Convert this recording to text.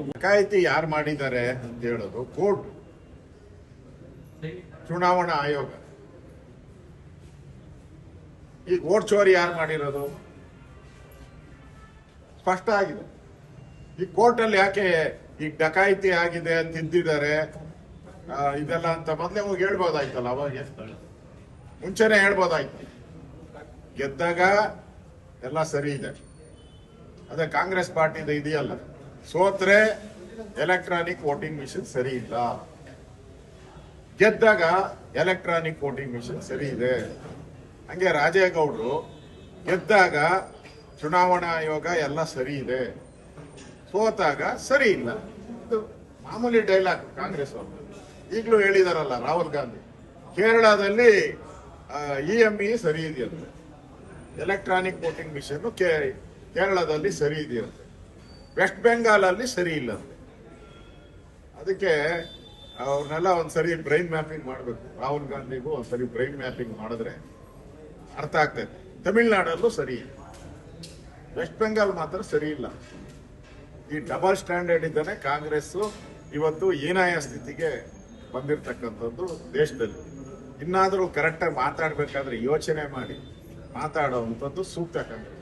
ಡಕಾಯಿತಿ ಯಾರು ಮಾಡಿದ್ದಾರೆ ಅಂತ ಹೇಳೋದು ಕೋರ್ಟ್, ಚುನಾವಣಾ ಆಯೋಗ. ಈಗ ವೋಟ್ ಚೋರಿ ಯಾರು ಮಾಡಿರೋದು ಸ್ಪಷ್ಟ ಆಗಿದೆ. ಈ ಕೋರ್ಟ್ ಅಲ್ಲಿ ಯಾಕೆ ಈಗ ಡಕಾಯಿತಿ ಆಗಿದೆ ತಿದ್ದಿದ್ದಾರೆ ಇದೆಲ್ಲ ಅಂತ ಮೊದಲೇ ಹೋಗಿ ಹೇಳ್ಬೋದಾಯ್ತಲ್ಲ, ಅವಾಗ ಮುಂಚೆನೆ ಹೇಳ್ಬೋದಾಯ್ತು. ಗೆದ್ದಾಗ ಎಲ್ಲ ಸರಿ ಇದೆ. ಅದೇ ಕಾಂಗ್ರೆಸ್ ಪಾರ್ಟಿದ ಇದೆಯಲ್ಲ, ಸೋತ್ರೆ ಎಲೆಕ್ಟ್ರಾನಿಕ್ ವೋಟಿಂಗ್ ಮಿಷಿನ್ ಸರಿ ಇಲ್ಲ, ಗೆದ್ದಾಗ ಎಲೆಕ್ಟ್ರಾನಿಕ್ ವೋಟಿಂಗ್ ಮಿಷಿನ್ ಸರಿ ಇದೆ. ಹಂಗೆ ರಾಜೇಗೌಡರು ಗೆದ್ದಾಗ ಚುನಾವಣಾ ಆಯೋಗ ಎಲ್ಲ ಸರಿ ಇದೆ, ಸೋತಾಗ ಸರಿ ಇಲ್ಲ. ಇದು ಮಾಮೂಲಿ ಡೈಲಾಗ್ ಕಾಂಗ್ರೆಸ್ ಅವರು. ಈಗಲೂ ಹೇಳಿದಾರಲ್ಲ ರಾಹುಲ್ ಗಾಂಧಿ, ಕೇರಳದಲ್ಲಿ EME ಸರಿ ಇದೆಯಂತೆ, ಎಲೆಕ್ಟ್ರಾನಿಕ್ ವೋಟಿಂಗ್ ಮಿಷನ್ ಕೇರಳದಲ್ಲಿ ಸರಿ ಇದೆಯಂತೆ, ವೆಸ್ಟ್ ಬೆಂಗಾಲ್ ಅಲ್ಲಿ ಸರಿ ಇಲ್ಲಂತೆ. ಅದಕ್ಕೆ ಅವ್ರನ್ನೆಲ್ಲ ಒಂದ್ಸರಿ ಬ್ರೈನ್ ಮ್ಯಾಪಿಂಗ್ ಮಾಡಬೇಕು. ರಾಹುಲ್ ಗಾಂಧಿಗೂ ಒಂದ್ಸರಿ ಬ್ರೈನ್ ಮ್ಯಾಪಿಂಗ್ ಮಾಡಿದ್ರೆ ಅರ್ಥ ಆಗ್ತದೆ. ತಮಿಳ್ನಾಡಲ್ಲೂ ಸರಿ ಇಲ್ಲ, ವೆಸ್ಟ್ ಬೆಂಗಾಲ್ ಮಾತ್ರ ಸರಿ ಇಲ್ಲ. ಈ ಡಬಲ್ ಸ್ಟ್ಯಾಂಡರ್ಡ್ ಇದ್ದಾನೆ ಕಾಂಗ್ರೆಸ್ ಇವತ್ತು ಹೀನಾಯ ಸ್ಥಿತಿಗೆ ಬಂದಿರತಕ್ಕಂಥದ್ದು ದೇಶದಲ್ಲಿ. ಇನ್ನಾದರೂ ಕರೆಕ್ಟಾಗಿ ಮಾತಾಡಬೇಕಾದ್ರೆ ಯೋಚನೆ ಮಾಡಿ ಮಾತಾಡುವಂಥದ್ದು ಸೂಕ್ತ ಕಾಂಗ್ರೆಸ್.